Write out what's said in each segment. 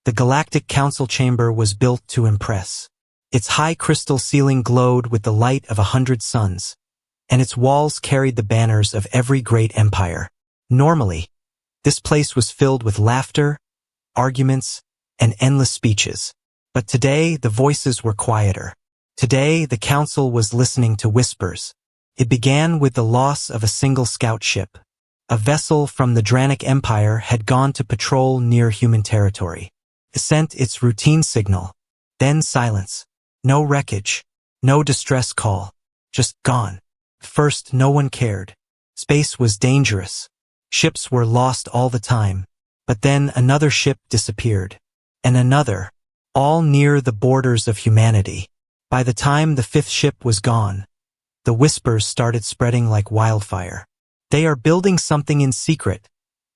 The Galactic Council chamber was built to impress. Its high crystal ceiling glowed with the light of 100 suns, and its walls carried the banners of every great empire. Normally, this place was filled with laughter, arguments, and endless speeches. But today, the voices were quieter. Today, the council was listening to whispers. It began with the loss of a single scout ship. A vessel from the Dranic Empire had gone to patrol near human territory. It sent its routine signal. Then silence. No wreckage. No distress call. Just gone. At first, no one cared. Space was dangerous. Ships were lost all the time. But then another ship disappeared. And another. All near the borders of humanity. By the time the fifth ship was gone, the whispers started spreading like wildfire. They are building something in secret,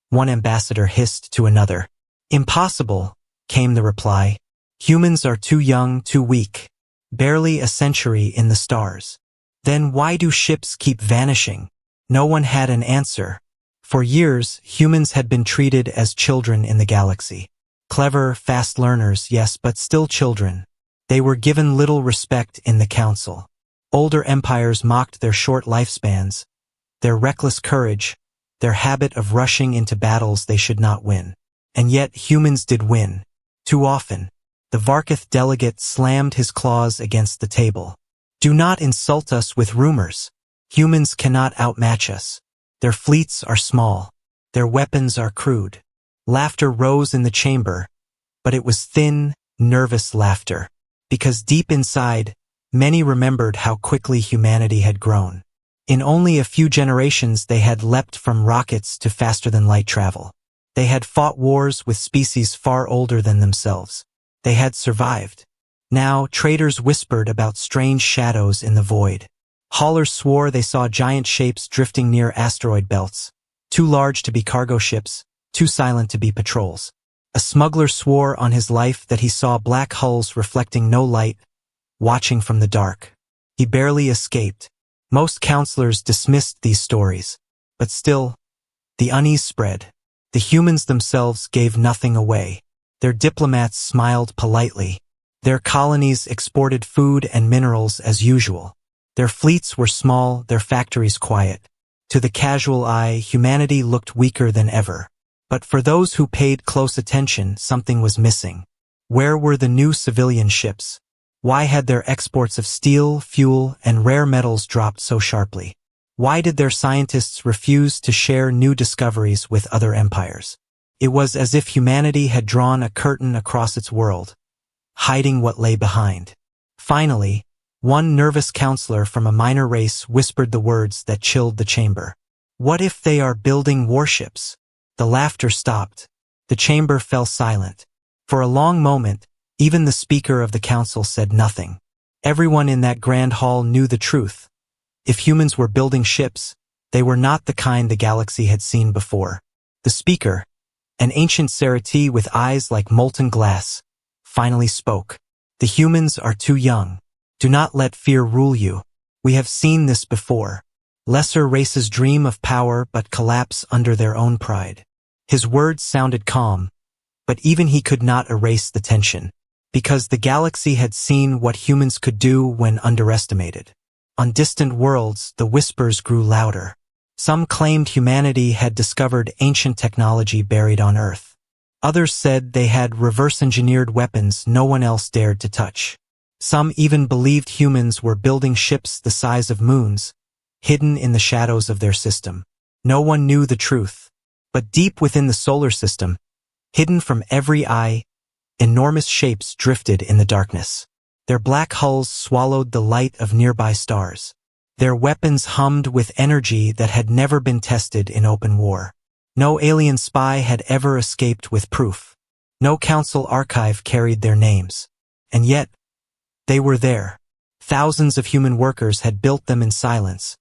one ambassador hissed to another. Impossible, came the reply. Humans are too young, too weak. Barely a century in the stars. Then why do ships keep vanishing? No one had an answer. For years, humans had been treated as children in the galaxy. Clever, fast learners, yes, but still children. They were given little respect in the council. Older empires mocked their short lifespans, their reckless courage, their habit of rushing into battles they should not win. And yet humans did win. Too often. The Varkith delegate slammed his claws against the table. Do not insult us with rumors. Humans cannot outmatch us. Their fleets are small. Their weapons are crude. Laughter rose in the chamber, but it was thin, nervous laughter. Because deep inside, many remembered how quickly humanity had grown. In only a few generations they had leapt from rockets to faster-than-light travel. They had fought wars with species far older than themselves. They had survived. Now, traders whispered about strange shadows in the void. Haulers swore they saw giant shapes drifting near asteroid belts, too large to be cargo ships, too silent to be patrols. A smuggler swore on his life that he saw black hulls reflecting no light, watching from the dark. He barely escaped. Most counselors dismissed these stories. But still, the unease spread. The humans themselves gave nothing away. Their diplomats smiled politely. Their colonies exported food and minerals as usual. Their fleets were small, their factories quiet. To the casual eye, humanity looked weaker than ever. But for those who paid close attention, something was missing. Where were the new civilian ships? Why had their exports of steel, fuel, and rare metals dropped so sharply? Why did their scientists refuse to share new discoveries with other empires? It was as if humanity had drawn a curtain across its world, hiding what lay behind. Finally, one nervous counselor from a minor race whispered the words that chilled the chamber. What if they are building warships? The laughter stopped. The chamber fell silent. For a long moment, even the speaker of the council said nothing. Everyone in that grand hall knew the truth. If humans were building ships, they were not the kind the galaxy had seen before. The speaker, an ancient Serati with eyes like molten glass, finally spoke. The humans are too young. Do not let fear rule you. We have seen this before. Lesser races dream of power but collapse under their own pride. His words sounded calm, but even he could not erase the tension, because the galaxy had seen what humans could do when underestimated. On distant worlds, the whispers grew louder. Some claimed humanity had discovered ancient technology buried on Earth. Others said they had reverse-engineered weapons no one else dared to touch. Some even believed humans were building ships the size of moons, hidden in the shadows of their system. No one knew the truth. But deep within the solar system, hidden from every eye, enormous shapes drifted in the darkness. Their black hulls swallowed the light of nearby stars. Their weapons hummed with energy that had never been tested in open war. No alien spy had ever escaped with proof. No council archive carried their names. And yet, they were there. Thousands of human workers had built them in silence,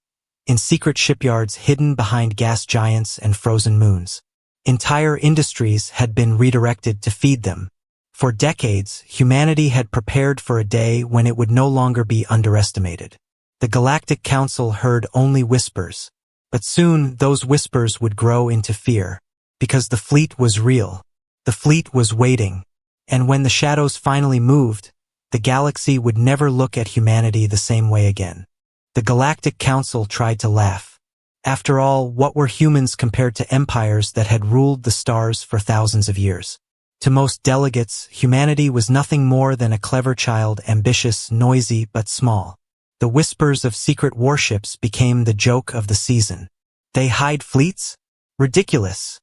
in secret shipyards hidden behind gas giants and frozen moons. Entire industries had been redirected to feed them. For decades, humanity had prepared for a day when it would no longer be underestimated. The Galactic Council heard only whispers, but soon those whispers would grow into fear, because the fleet was real. The fleet was waiting, And when the shadows finally moved, the galaxy would never look at humanity the same way again. The Galactic Council tried to laugh. After all, what were humans compared to empires that had ruled the stars for thousands of years? To most delegates, humanity was nothing more than a clever child, ambitious, noisy, but small. The whispers of secret warships became the joke of the season. They hide fleets? Ridiculous!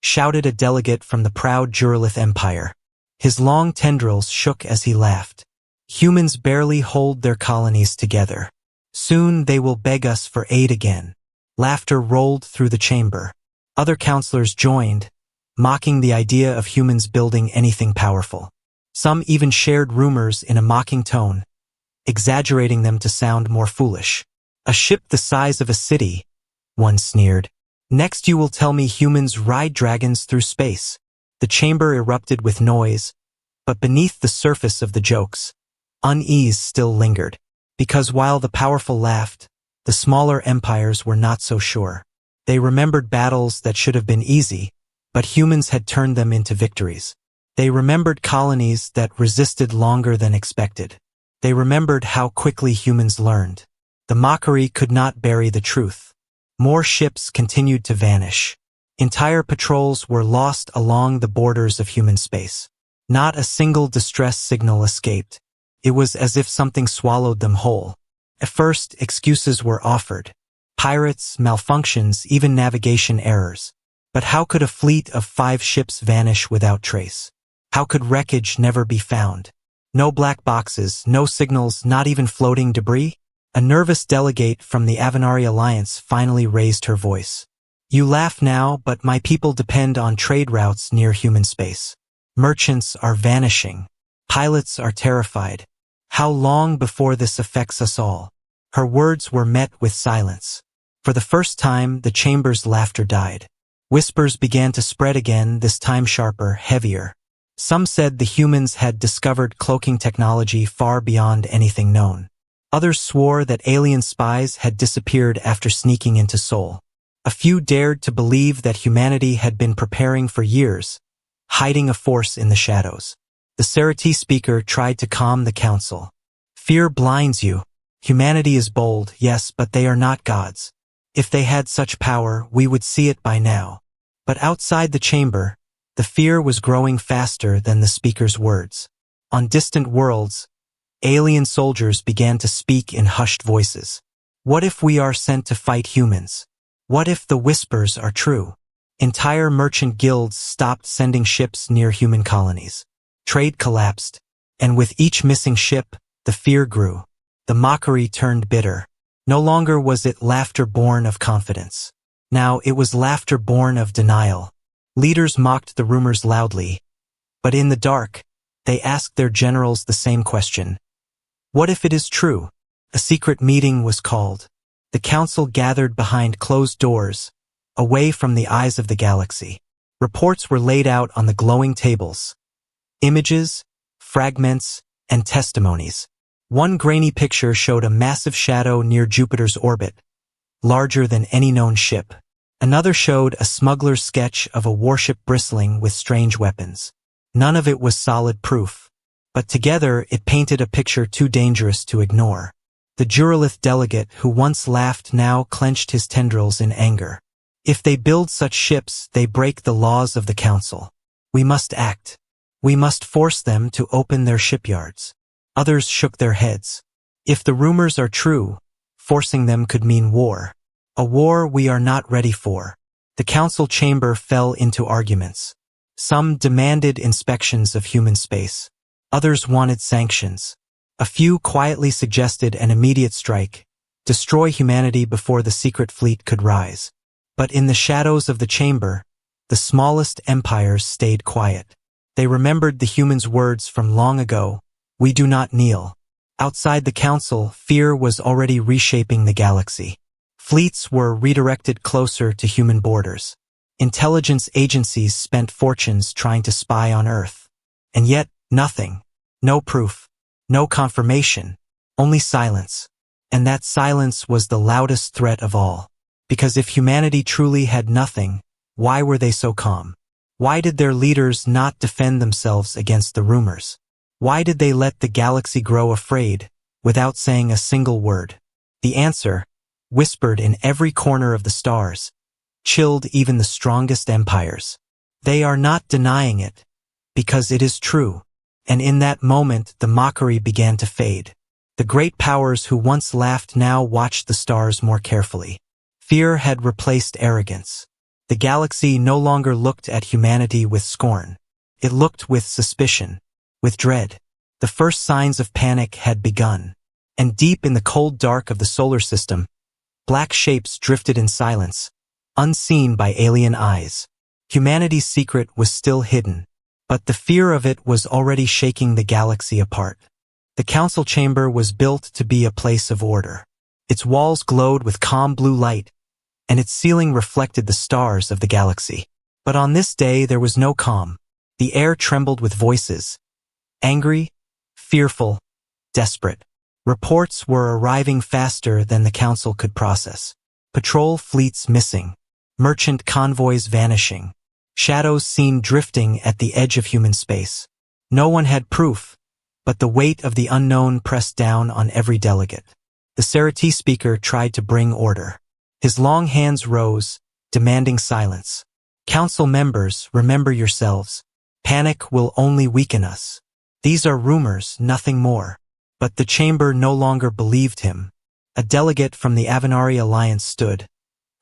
Shouted a delegate from the proud Juralith Empire. His long tendrils shook as he laughed. Humans barely hold their colonies together. Soon they will beg us for aid again. Laughter rolled through the chamber. Other counselors joined, mocking the idea of humans building anything powerful. Some even shared rumors in a mocking tone, exaggerating them to sound more foolish. A ship the size of a city, one sneered. Next you will tell me humans ride dragons through space. The chamber erupted with noise, but beneath the surface of the jokes, unease still lingered. Because while the powerful laughed, the smaller empires were not so sure. They remembered battles that should have been easy, but humans had turned them into victories. They remembered colonies that resisted longer than expected. They remembered how quickly humans learned. The mockery could not bury the truth. More ships continued to vanish. Entire patrols were lost along the borders of human space. Not a single distress signal escaped. It was as if something swallowed them whole. At first, excuses were offered. Pirates, malfunctions, even navigation errors. But how could a fleet of 5 ships vanish without trace? How could wreckage never be found? No black boxes, no signals, not even floating debris? A nervous delegate from the Avenari Alliance finally raised her voice. You laugh now, but my people depend on trade routes near human space. Merchants are vanishing. Pilots are terrified. How long before this affects us all? Her words were met with silence. For the first time, the chamber's laughter died. Whispers began to spread again, this time sharper, heavier. Some said the humans had discovered cloaking technology far beyond anything known. Others swore that alien spies had disappeared after sneaking into Sol. A few dared to believe that humanity had been preparing for years, hiding a force in the shadows. The Serati speaker tried to calm the council. Fear blinds you. Humanity is bold, yes, but they are not gods. If they had such power, we would see it by now. But outside the chamber, the fear was growing faster than the speaker's words. On distant worlds, alien soldiers began to speak in hushed voices. What if we are sent to fight humans? What if the whispers are true? Entire merchant guilds stopped sending ships near human colonies. Trade collapsed, and with each missing ship, the fear grew. The mockery turned bitter. No longer was it laughter born of confidence. Now it was laughter born of denial. Leaders mocked the rumors loudly, but in the dark, they asked their generals the same question. What if it is true? A secret meeting was called. The council gathered behind closed doors, away from the eyes of the galaxy. Reports were laid out on the glowing tables. Images, fragments, and testimonies. One grainy picture showed a massive shadow near Jupiter's orbit, larger than any known ship. Another showed a smuggler's sketch of a warship bristling with strange weapons. None of it was solid proof, but together it painted a picture too dangerous to ignore. The Juralith delegate who once laughed now clenched his tendrils in anger. If they build such ships, they break the laws of the council. We must act. We must force them to open their shipyards. Others shook their heads. If the rumors are true, forcing them could mean war. A war we are not ready for. The council chamber fell into arguments. Some demanded inspections of human space. Others wanted sanctions. A few quietly suggested an immediate strike, destroy humanity before the secret fleet could rise. But in the shadows of the chamber, the smallest empires stayed quiet. They remembered the humans' words from long ago, we do not kneel. Outside the council, fear was already reshaping the galaxy. Fleets were redirected closer to human borders. Intelligence agencies spent fortunes trying to spy on Earth. And yet, nothing. No proof. No confirmation. Only silence. And that silence was the loudest threat of all. Because if humanity truly had nothing, why were they so calm? Why did their leaders not defend themselves against the rumors? Why did they let the galaxy grow afraid, without saying a single word? The answer, whispered in every corner of the stars, chilled even the strongest empires. They are not denying it, because it is true. And in that moment the mockery began to fade. The great powers who once laughed now watched the stars more carefully. Fear had replaced arrogance. The galaxy no longer looked at humanity with scorn. It looked with suspicion, with dread. The first signs of panic had begun. And deep in the cold dark of the solar system, black shapes drifted in silence, unseen by alien eyes. Humanity's secret was still hidden, but the fear of it was already shaking the galaxy apart. The council chamber was built to be a place of order. Its walls glowed with calm blue light, and its ceiling reflected the stars of the galaxy. But on this day there was no calm. The air trembled with voices, angry, fearful, desperate. Reports were arriving faster than the council could process. Patrol fleets missing, merchant convoys vanishing, shadows seen drifting at the edge of human space. No one had proof, but the weight of the unknown pressed down on every delegate. The Serati speaker tried to bring order. His long hands rose, demanding silence. Council members, remember yourselves. Panic will only weaken us. These are rumors, nothing more. But the chamber no longer believed him. A delegate from the Avenari Alliance stood,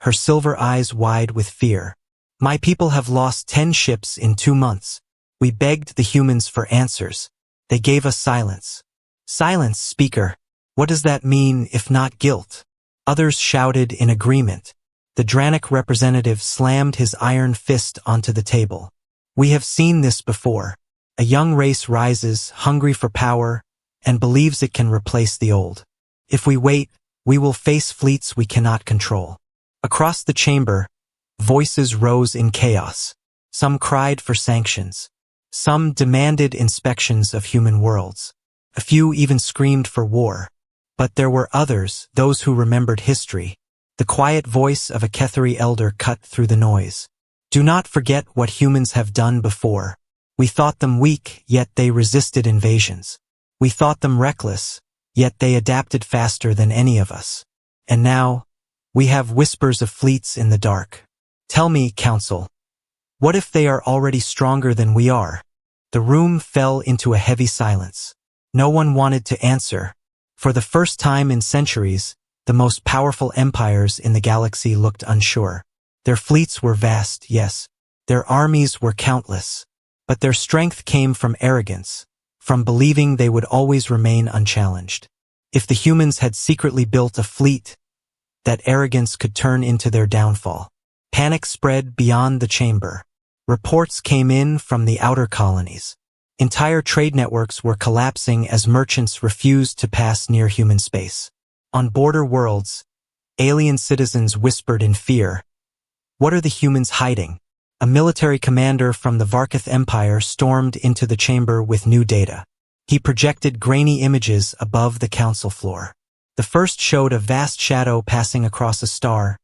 her silver eyes wide with fear. My people have lost 10 ships in 2 months. We begged the humans for answers. They gave us silence. Silence, speaker. What does that mean if not guilt? Others shouted in agreement. The Dranic representative slammed his iron fist onto the table. We have seen this before. A young race rises, hungry for power, and believes it can replace the old. If we wait, we will face fleets we cannot control. Across the chamber, voices rose in chaos. Some cried for sanctions. Some demanded inspections of human worlds. A few even screamed for war. But there were others, those who remembered history. The quiet voice of a Kethari elder cut through the noise. Do not forget what humans have done before. We thought them weak, yet they resisted invasions. We thought them reckless, yet they adapted faster than any of us. And now, we have whispers of fleets in the dark. Tell me, Council, what if they are already stronger than we are? The room fell into a heavy silence. No one wanted to answer. For the first time in centuries, the most powerful empires in the galaxy looked unsure. Their fleets were vast, yes. Their armies were countless. But their strength came from arrogance, from believing they would always remain unchallenged. If the humans had secretly built a fleet, that arrogance could turn into their downfall. Panic spread beyond the chamber. Reports came in from the outer colonies. Entire trade networks were collapsing as merchants refused to pass near human space. On border worlds, alien citizens whispered in fear. What are the humans hiding? A military commander from the Varkath Empire stormed into the chamber with new data. He projected grainy images above the council floor. The first showed a vast shadow passing across a star,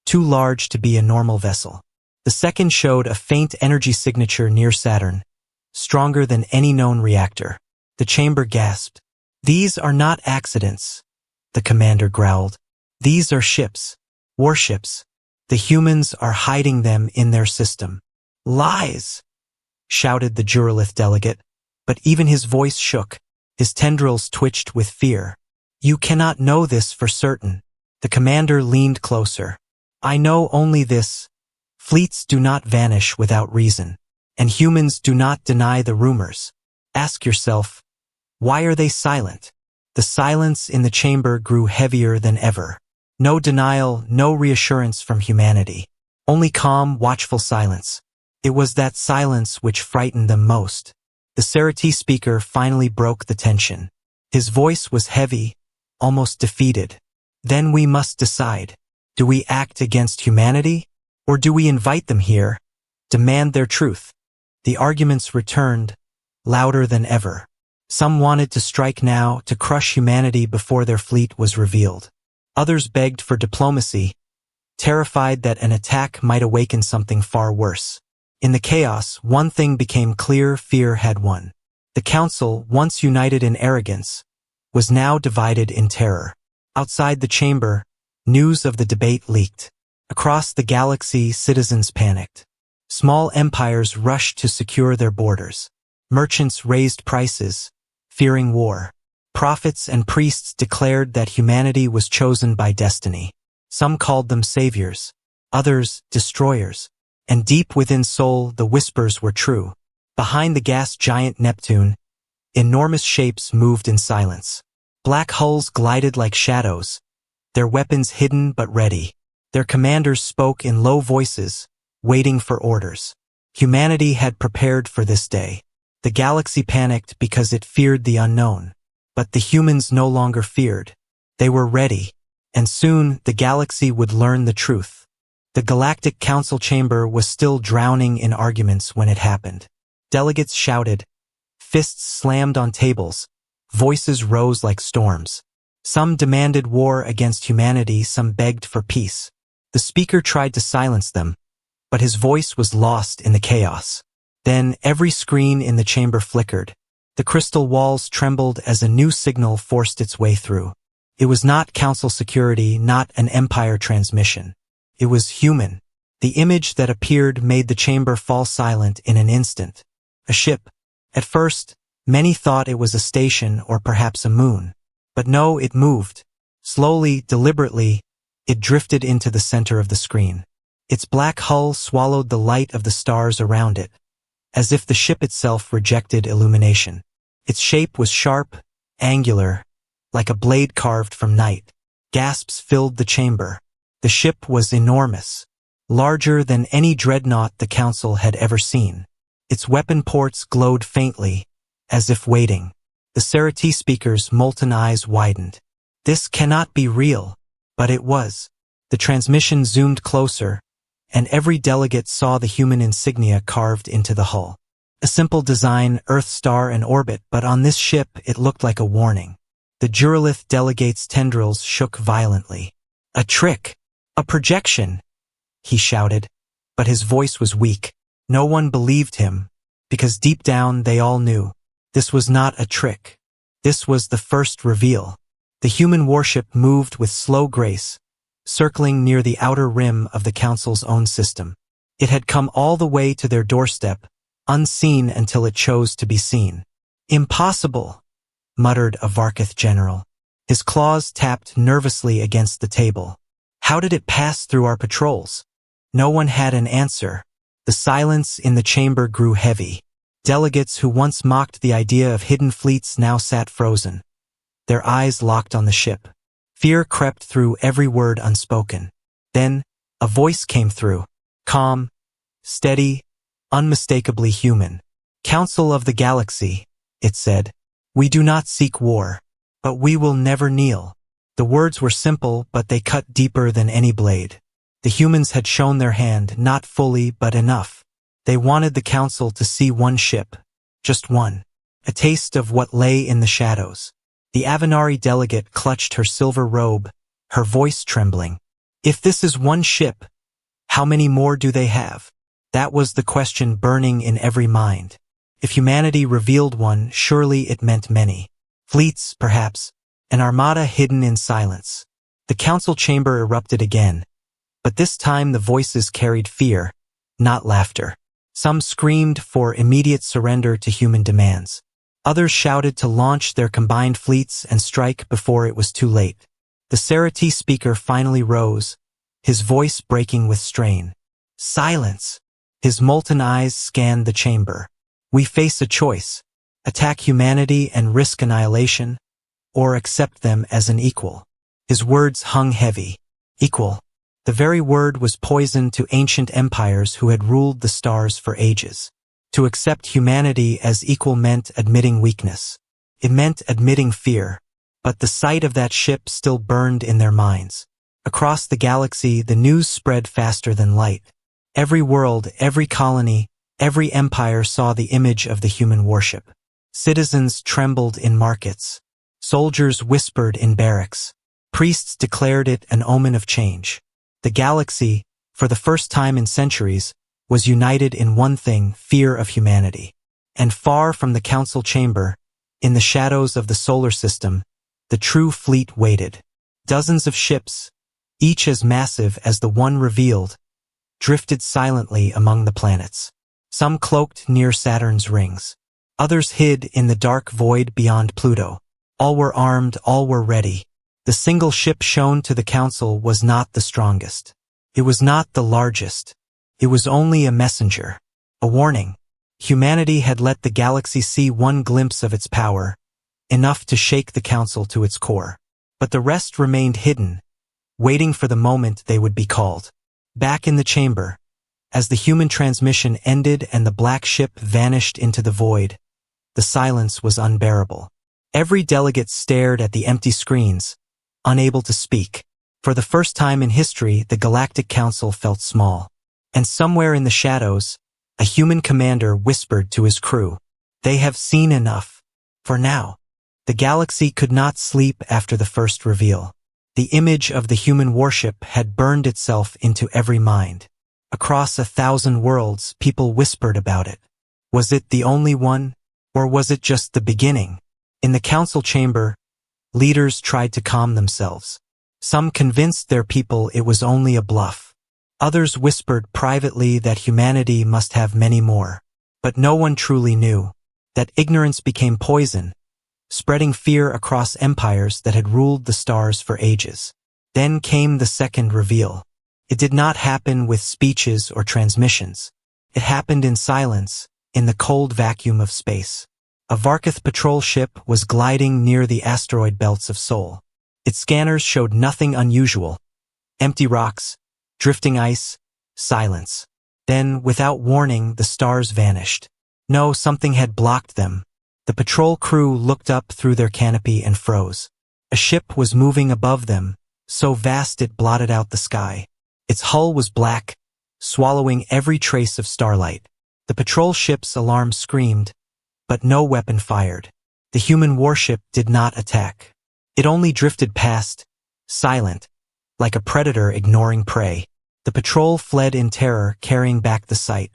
too large to be a normal vessel. The second showed a faint energy signature near Saturn, stronger than any known reactor. The chamber gasped. These are not accidents, the commander growled. These are ships, warships. The humans are hiding them in their system. Lies, shouted the Juralith delegate, but even his voice shook. His tendrils twitched with fear. You cannot know this for certain. The commander leaned closer. I know only this. Fleets do not vanish without reason, and humans do not deny the rumors. Ask yourself, why are they silent? The silence in the chamber grew heavier than ever. No denial, no reassurance from humanity. Only calm, watchful silence. It was that silence which frightened them most. The Serati speaker finally broke the tension. His voice was heavy, almost defeated. Then we must decide. Do we act against humanity? Or do we invite them here, demand their truth? The arguments returned, louder than ever. Some wanted to strike now, to crush humanity before their fleet was revealed. Others begged for diplomacy, terrified that an attack might awaken something far worse. In the chaos, one thing became clear: fear had won. The council, once united in arrogance, was now divided in terror. Outside the chamber, news of the debate leaked. Across the galaxy, citizens panicked. Small empires rushed to secure their borders. Merchants raised prices, fearing war. Prophets and priests declared that humanity was chosen by destiny. Some called them saviors, others destroyers. And deep within Sol, the whispers were true. Behind the gas giant Neptune, enormous shapes moved in silence. Black hulls glided like shadows, their weapons hidden but ready. Their commanders spoke in low voices, waiting for orders. Humanity had prepared for this day. The galaxy panicked because it feared the unknown. But the humans no longer feared. They were ready. And soon, the galaxy would learn the truth. The Galactic Council chamber was still drowning in arguments when it happened. Delegates shouted. Fists slammed on tables. Voices rose like storms. Some demanded war against humanity, some begged for peace. The speaker tried to silence them, but his voice was lost in the chaos. Then every screen in the chamber flickered. The crystal walls trembled as a new signal forced its way through. It was not council security, not an empire transmission. It was human. The image that appeared made the chamber fall silent in an instant. A ship. At first, many thought it was a station or perhaps a moon. But no, it moved. Slowly, deliberately, it drifted into the center of the screen. Its black hull swallowed the light of the stars around it, as if the ship itself rejected illumination. Its shape was sharp, angular, like a blade carved from night. Gasps filled the chamber. The ship was enormous, larger than any dreadnought the council had ever seen. Its weapon ports glowed faintly, as if waiting. The Serati speaker's molten eyes widened. This cannot be real, but it was. The transmission zoomed closer, and every delegate saw the human insignia carved into the hull. A simple design, Earth star and orbit, but on this ship it looked like a warning. The Duralith delegate's tendrils shook violently. A trick! A projection! He shouted, but his voice was weak. No one believed him, because deep down they all knew. This was not a trick. This was the first reveal. The human warship moved with slow grace, circling near the outer rim of the council's own system. It had come all the way to their doorstep, unseen until it chose to be seen. Impossible, muttered a Varkith general. His claws tapped nervously against the table. How did it pass through our patrols? No one had an answer. The silence in the chamber grew heavy. Delegates who once mocked the idea of hidden fleets now sat frozen, their eyes locked on the ship. Fear crept through every word unspoken. Then, a voice came through, calm, steady, unmistakably human. Council of the Galaxy, it said, we do not seek war, but we will never kneel. The words were simple, but they cut deeper than any blade. The humans had shown their hand, not fully, but enough. They wanted the council to see one ship, just one, a taste of what lay in the shadows. The Avenari delegate clutched her silver robe, her voice trembling. If this is one ship, how many more do they have? That was the question burning in every mind. If humanity revealed one, surely it meant many. Fleets, perhaps, an armada hidden in silence. The council chamber erupted again, but this time the voices carried fear, not laughter. Some screamed for immediate surrender to human demands. Others shouted to launch their combined fleets and strike before it was too late. The Serati speaker finally rose, his voice breaking with strain. Silence! His molten eyes scanned the chamber. We face a choice: attack humanity and risk annihilation, or accept them as an equal. His words hung heavy. Equal. The very word was poison to ancient empires who had ruled the stars for ages. To accept humanity as equal meant admitting weakness. It meant admitting fear. But the sight of that ship still burned in their minds. Across the galaxy, the news spread faster than light. Every world, every colony, every empire saw the image of the human warship. Citizens trembled in markets. Soldiers whispered in barracks. Priests declared it an omen of change. The galaxy, for the first time in centuries, was united in one thing: fear of humanity. And far from the council chamber, in the shadows of the solar system, the true fleet waited. Dozens of ships, each as massive as the one revealed, drifted silently among the planets. Some cloaked near Saturn's rings. Others hid in the dark void beyond Pluto. All were armed, all were ready. The single ship shown to the council was not the strongest. It was not the largest. It was only a messenger. A warning. Humanity had let the galaxy see one glimpse of its power, enough to shake the council to its core. But the rest remained hidden, waiting for the moment they would be called. Back in the chamber, as the human transmission ended and the black ship vanished into the void, the silence was unbearable. Every delegate stared at the empty screens, unable to speak. For the first time in history, the Galactic Council felt small. And somewhere in the shadows, a human commander whispered to his crew, "They have seen enough. For now." The galaxy could not sleep after the first reveal. The image of the human warship had burned itself into every mind. Across 1,000 worlds, people whispered about it. Was it the only one? Or was it just the beginning? In the council chamber, leaders tried to calm themselves. Some convinced their people it was only a bluff. Others whispered privately that humanity must have many more. But no one truly knew. That ignorance became poison, spreading fear across empires that had ruled the stars for ages. Then came the second reveal. It did not happen with speeches or transmissions. It happened in silence, in the cold vacuum of space. A Varkath patrol ship was gliding near the asteroid belts of Sol. Its scanners showed nothing unusual. Empty rocks, drifting ice, silence. Then, without warning, the stars vanished. No, something had blocked them. The patrol crew looked up through their canopy and froze. A ship was moving above them, so vast it blotted out the sky. Its hull was black, swallowing every trace of starlight. The patrol ship's alarm screamed, but no weapon fired. The human warship did not attack. It only drifted past, silent, like a predator ignoring prey. The patrol fled in terror, carrying back the sight.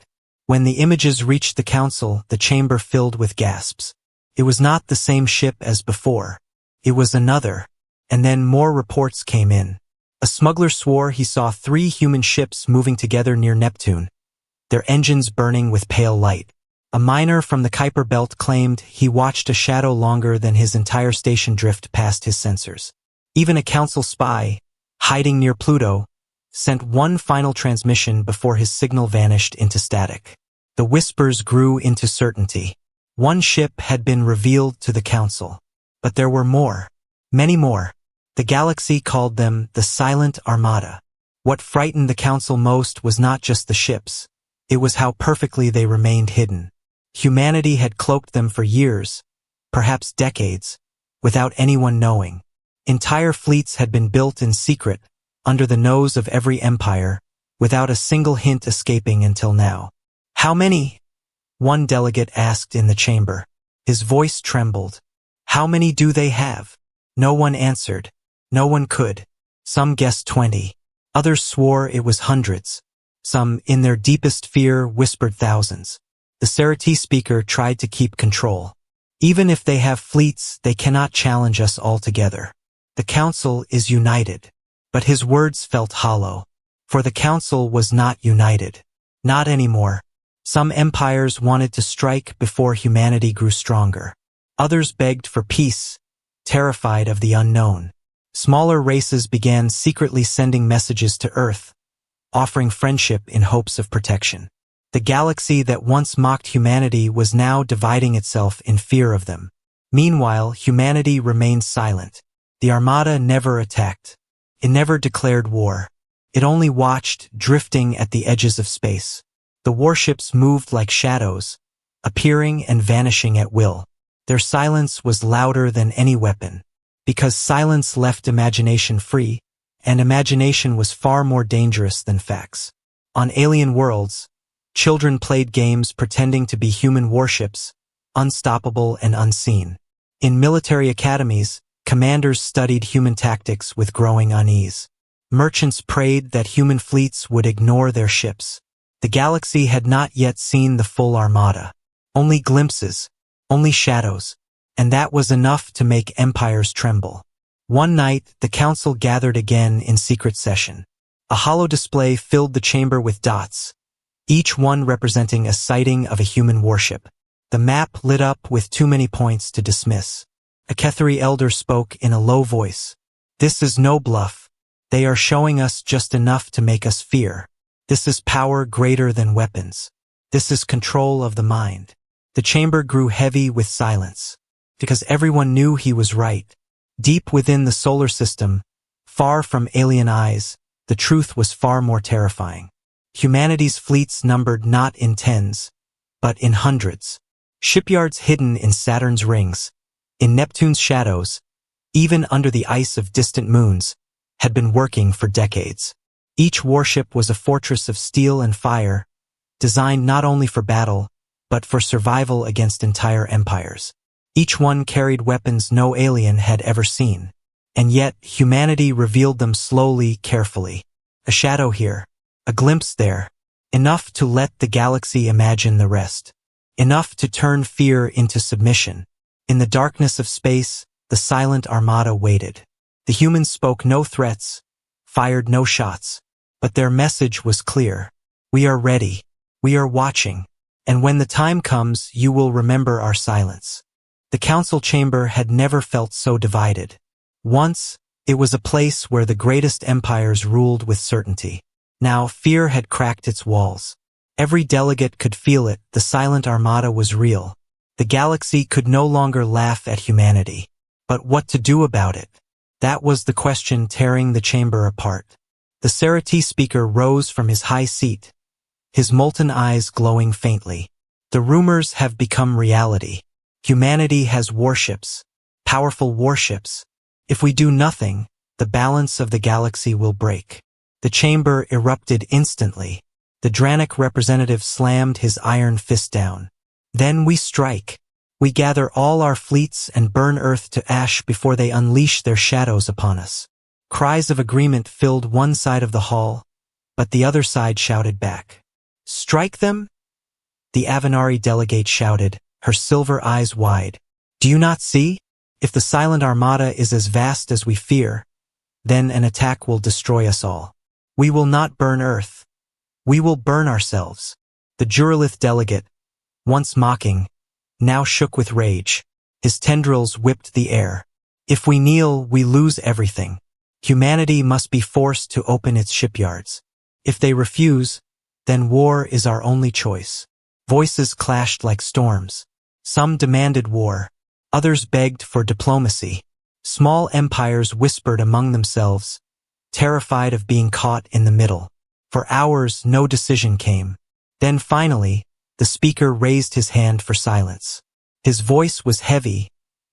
When the images reached the council, the chamber filled with gasps. It was not the same ship as before. It was another. And then more reports came in. A smuggler swore he saw 3 human ships moving together near Neptune, their engines burning with pale light. A miner from the Kuiper Belt claimed he watched a shadow longer than his entire station drift past his sensors. Even a council spy, hiding near Pluto, sent one final transmission before his signal vanished into static. The whispers grew into certainty. One ship had been revealed to the council. But there were more. Many more. The galaxy called them the Silent Armada. What frightened the council most was not just the ships. It was how perfectly they remained hidden. Humanity had cloaked them for years, perhaps decades, without anyone knowing. Entire fleets had been built in secret, under the nose of every empire, without a single hint escaping until now. "How many?" one delegate asked in the chamber. His voice trembled. "How many do they have?" No one answered. No one could. Some guessed 20. Others swore it was hundreds. Some, in their deepest fear, whispered thousands. The Serati speaker tried to keep control. "Even if they have fleets, they cannot challenge us altogether. The council is united." But his words felt hollow. For the council was not united. Not anymore. Some empires wanted to strike before humanity grew stronger. Others begged for peace, terrified of the unknown. Smaller races began secretly sending messages to Earth, offering friendship in hopes of protection. The galaxy that once mocked humanity was now dividing itself in fear of them. Meanwhile, humanity remained silent. The Armada never attacked. It never declared war. It only watched, drifting at the edges of space. The warships moved like shadows, appearing and vanishing at will. Their silence was louder than any weapon, because silence left imagination free, and imagination was far more dangerous than facts. On alien worlds, children played games pretending to be human warships, unstoppable and unseen. In military academies, commanders studied human tactics with growing unease. Merchants prayed that human fleets would ignore their ships. The galaxy had not yet seen the full armada. Only glimpses, only shadows, and that was enough to make empires tremble. One night, the council gathered again in secret session. A hollow display filled the chamber with dots, each one representing a sighting of a human warship. The map lit up with too many points to dismiss. A Ketheri elder spoke in a low voice. "This is no bluff. They are showing us just enough to make us fear. This is power greater than weapons. This is control of the mind." The chamber grew heavy with silence, because everyone knew he was right. Deep within the solar system, far from alien eyes, the truth was far more terrifying. Humanity's fleets numbered not in tens, but in hundreds. Shipyards hidden in Saturn's rings, in Neptune's shadows, even under the ice of distant moons, had been working for decades. Each warship was a fortress of steel and fire, designed not only for battle, but for survival against entire empires. Each one carried weapons no alien had ever seen. And yet, humanity revealed them slowly, carefully. A shadow here, a glimpse there, enough to let the galaxy imagine the rest. Enough to turn fear into submission. In the darkness of space, the Silent Armada waited. The humans spoke no threats, fired no shots, but their message was clear. "We are ready. We are watching. And when the time comes, you will remember our silence." The council chamber had never felt so divided. Once, it was a place where the greatest empires ruled with certainty. Now, fear had cracked its walls. Every delegate could feel it. The Silent Armada was real. The galaxy could no longer laugh at humanity. But what to do about it? That was the question tearing the chamber apart. The Serati speaker rose from his high seat, his molten eyes glowing faintly. "The rumors have become reality. Humanity has warships, powerful warships. If we do nothing, the balance of the galaxy will break." The chamber erupted instantly. The Dranic representative slammed his iron fist down. "Then we strike. We gather all our fleets and burn Earth to ash before they unleash their shadows upon us." Cries of agreement filled one side of the hall, but the other side shouted back. "Strike them?" The Avenari delegate shouted, her silver eyes wide. "Do you not see? If the Silent Armada is as vast as we fear, then an attack will destroy us all. We will not burn Earth. We will burn ourselves." The Juralith delegate, once mocking, now shook with rage. His tendrils whipped the air. "If we kneel, we lose everything. Humanity must be forced to open its shipyards. If they refuse, then war is our only choice." Voices clashed like storms. Some demanded war. Others begged for diplomacy. Small empires whispered among themselves, terrified of being caught in the middle. For hours, no decision came. Then finally, the speaker raised his hand for silence. His voice was heavy,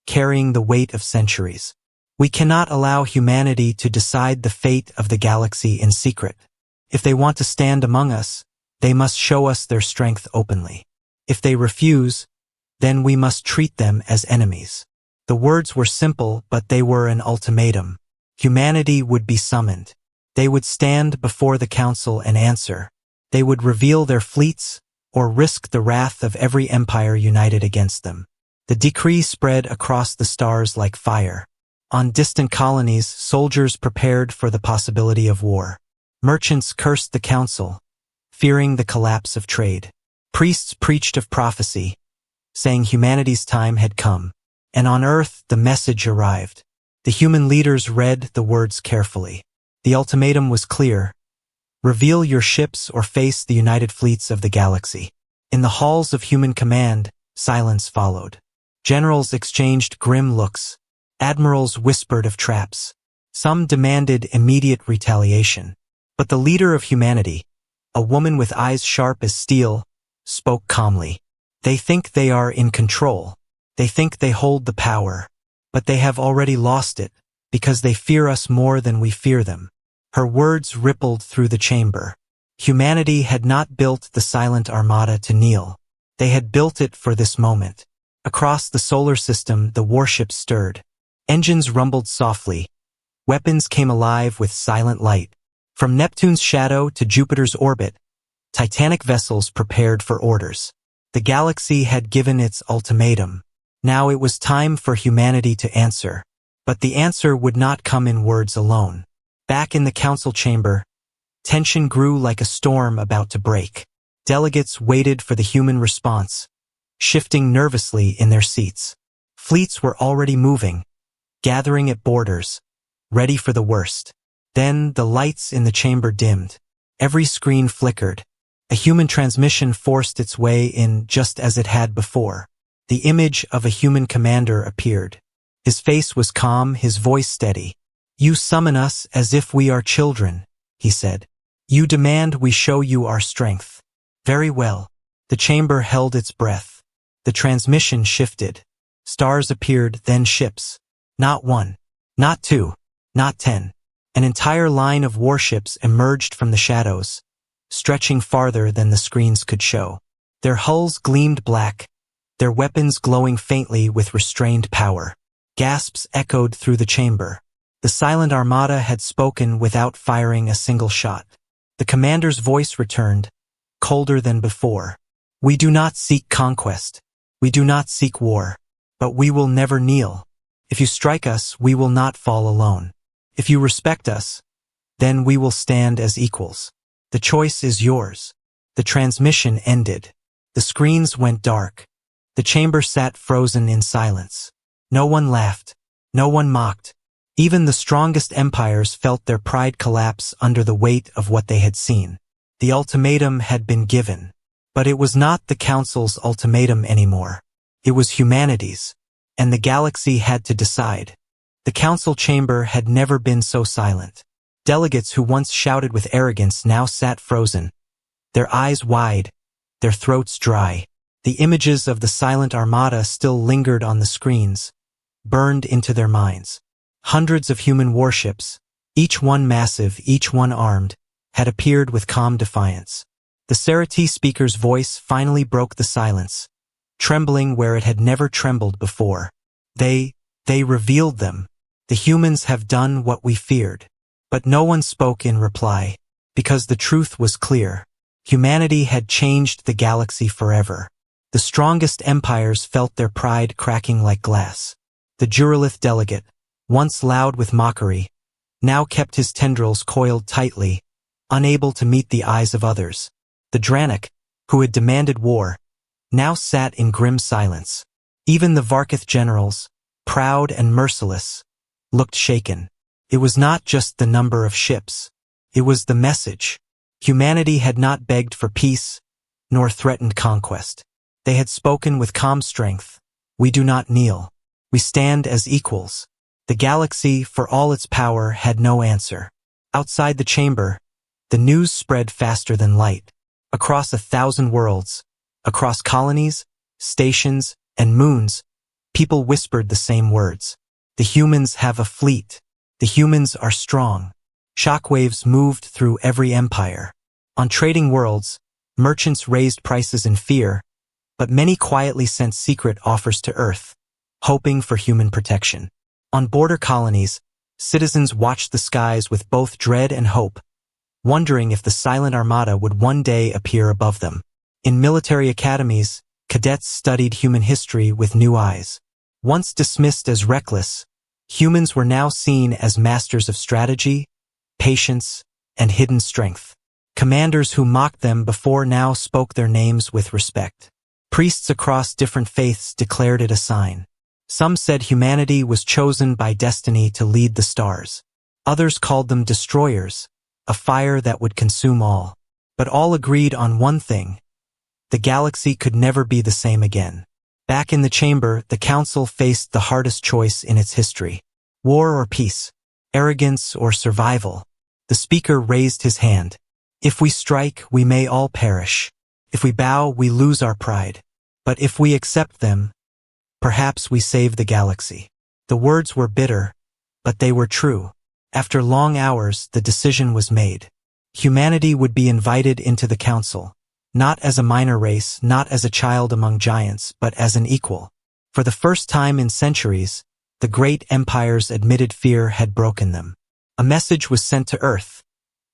carrying the weight of centuries. "We cannot allow humanity to decide the fate of the galaxy in secret. If they want to stand among us, they must show us their strength openly. If they refuse, then we must treat them as enemies." The words were simple, but they were an ultimatum. Humanity would be summoned. They would stand before the council and answer. They would reveal their fleets or risk the wrath of every empire united against them. The decree spread across the stars like fire. On distant colonies, soldiers prepared for the possibility of war. Merchants cursed the council, fearing the collapse of trade. Priests preached of prophecy, saying humanity's time had come. And on Earth, the message arrived. The human leaders read the words carefully. The ultimatum was clear. Reveal your ships or face the united fleets of the galaxy. In the halls of human command, silence followed. Generals exchanged grim looks. Admirals whispered of traps. Some demanded immediate retaliation. But the leader of humanity, a woman with eyes sharp as steel, spoke calmly. "They think they are in control. They think they hold the power. But they have already lost it, because they fear us more than we fear them." Her words rippled through the chamber. Humanity had not built the Silent Armada to kneel. They had built it for this moment. Across the solar system, the warships stirred. Engines rumbled softly. Weapons came alive with silent light. From Neptune's shadow to Jupiter's orbit, Titanic vessels prepared for orders. The galaxy had given its ultimatum. Now it was time for humanity to answer. But the answer would not come in words alone. Back in the council chamber, tension grew like a storm about to break. Delegates waited for the human response, shifting nervously in their seats. Fleets were already moving, gathering at borders, ready for the worst. Then the lights in the chamber dimmed. Every screen flickered. A human transmission forced its way in just as it had before. The image of a human commander appeared. His face was calm, his voice steady. "You summon us as if we are children," he said. "You demand we show you our strength. Very well." The chamber held its breath. The transmission shifted. Stars appeared, then ships. Not one, not two, not 10. An entire line of warships emerged from the shadows, stretching farther than the screens could show. Their hulls gleamed black, their weapons glowing faintly with restrained power. Gasps echoed through the chamber. The Silent Armada had spoken without firing a single shot. The commander's voice returned, colder than before. "We do not seek conquest. We do not seek war. But we will never kneel. If you strike us, we will not fall alone. If you respect us, then we will stand as equals. The choice is yours." The transmission ended. The screens went dark. The chamber sat frozen in silence. No one laughed. No one mocked. Even the strongest empires felt their pride collapse under the weight of what they had seen. The ultimatum had been given. But it was not the Council's ultimatum anymore. It was humanity's. And the galaxy had to decide. The council chamber had never been so silent. Delegates who once shouted with arrogance now sat frozen, their eyes wide, their throats dry. The images of the Silent Armada still lingered on the screens, burned into their minds. Hundreds of human warships, each one massive, each one armed, had appeared with calm defiance. The Serati speaker's voice finally broke the silence, trembling where it had never trembled before. They revealed them. The humans have done what we feared. But no one spoke in reply, because the truth was clear. Humanity had changed the galaxy forever. The strongest empires felt their pride cracking like glass. The Duralith delegate, once loud with mockery, now kept his tendrils coiled tightly, unable to meet the eyes of others. The Dranik, who had demanded war, now sat in grim silence. Even the Varkith generals, proud and merciless, looked shaken. It was not just the number of ships. It was the message. Humanity had not begged for peace, nor threatened conquest. They had spoken with calm strength. We do not kneel. We stand as equals. The galaxy, for all its power, had no answer. Outside the chamber, the news spread faster than light. Across 1,000 worlds, across colonies, stations, and moons, people whispered the same words. The humans have a fleet. The humans are strong. Shockwaves moved through every empire. On trading worlds, merchants raised prices in fear, but many quietly sent secret offers to Earth, hoping for human protection. On border colonies, citizens watched the skies with both dread and hope, wondering if the Silent Armada would one day appear above them. In military academies, cadets studied human history with new eyes. Once dismissed as reckless, humans were now seen as masters of strategy, patience, and hidden strength. Commanders who mocked them before now spoke their names with respect. Priests across different faiths declared it a sign. Some said humanity was chosen by destiny to lead the stars. Others called them destroyers, a fire that would consume all. But all agreed on one thing: the galaxy could never be the same again. Back in the chamber, the council faced the hardest choice in its history. War or peace? Arrogance or survival? The speaker raised his hand. If we strike, we may all perish. If we bow, we lose our pride. But if we accept them, perhaps we save the galaxy. The words were bitter, but they were true. After long hours, the decision was made. Humanity would be invited into the council. Not as a minor race, not as a child among giants, but as an equal. For the first time in centuries, the great empires admitted fear had broken them. A message was sent to Earth.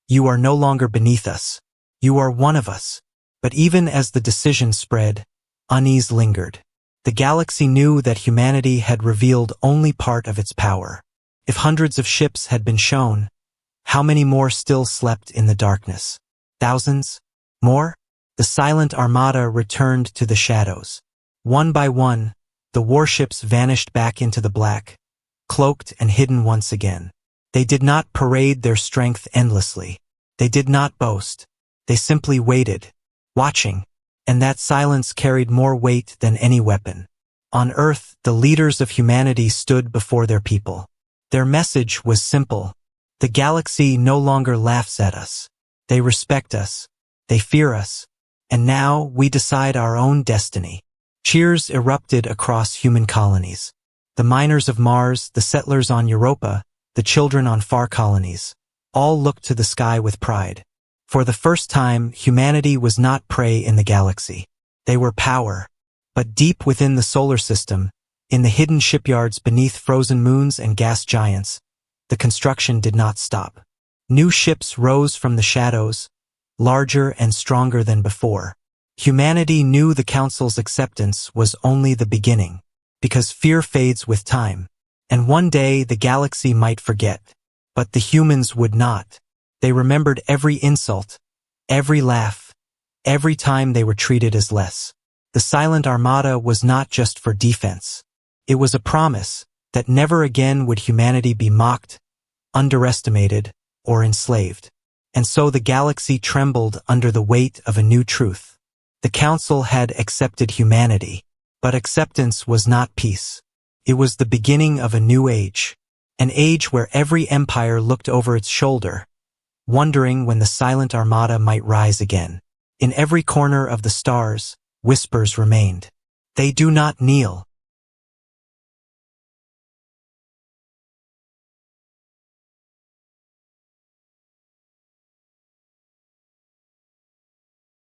You are no longer beneath us. You are one of us. But even as the decision spread, unease lingered. The galaxy knew that humanity had revealed only part of its power. If hundreds of ships had been shown, how many more still slept in the darkness? Thousands? More? The Silent Armada returned to the shadows. One by one, the warships vanished back into the black, cloaked and hidden once again. They did not parade their strength endlessly. They did not boast. They simply waited, watching, and that silence carried more weight than any weapon. On Earth, the leaders of humanity stood before their people. Their message was simple. The galaxy no longer laughs at us. They respect us. They fear us. And now we decide our own destiny. Cheers erupted across human colonies. The miners of Mars, the settlers on Europa, the children on far colonies, all looked to the sky with pride. For the first time, humanity was not prey in the galaxy. They were power. But deep within the solar system, in the hidden shipyards beneath frozen moons and gas giants, the construction did not stop. New ships rose from the shadows, larger and stronger than before. Humanity knew the Council's acceptance was only the beginning, because fear fades with time, and one day the galaxy might forget. But the humans would not. They remembered every insult, every laugh, every time they were treated as less. The Silent Armada was not just for defense. It was a promise that never again would humanity be mocked, underestimated, or enslaved. And so the galaxy trembled under the weight of a new truth. The Council had accepted humanity, but acceptance was not peace. It was the beginning of a new age, an age where every empire looked over its shoulder, wondering when the Silent Armada might rise again. In every corner of the stars, whispers remained. They do not kneel.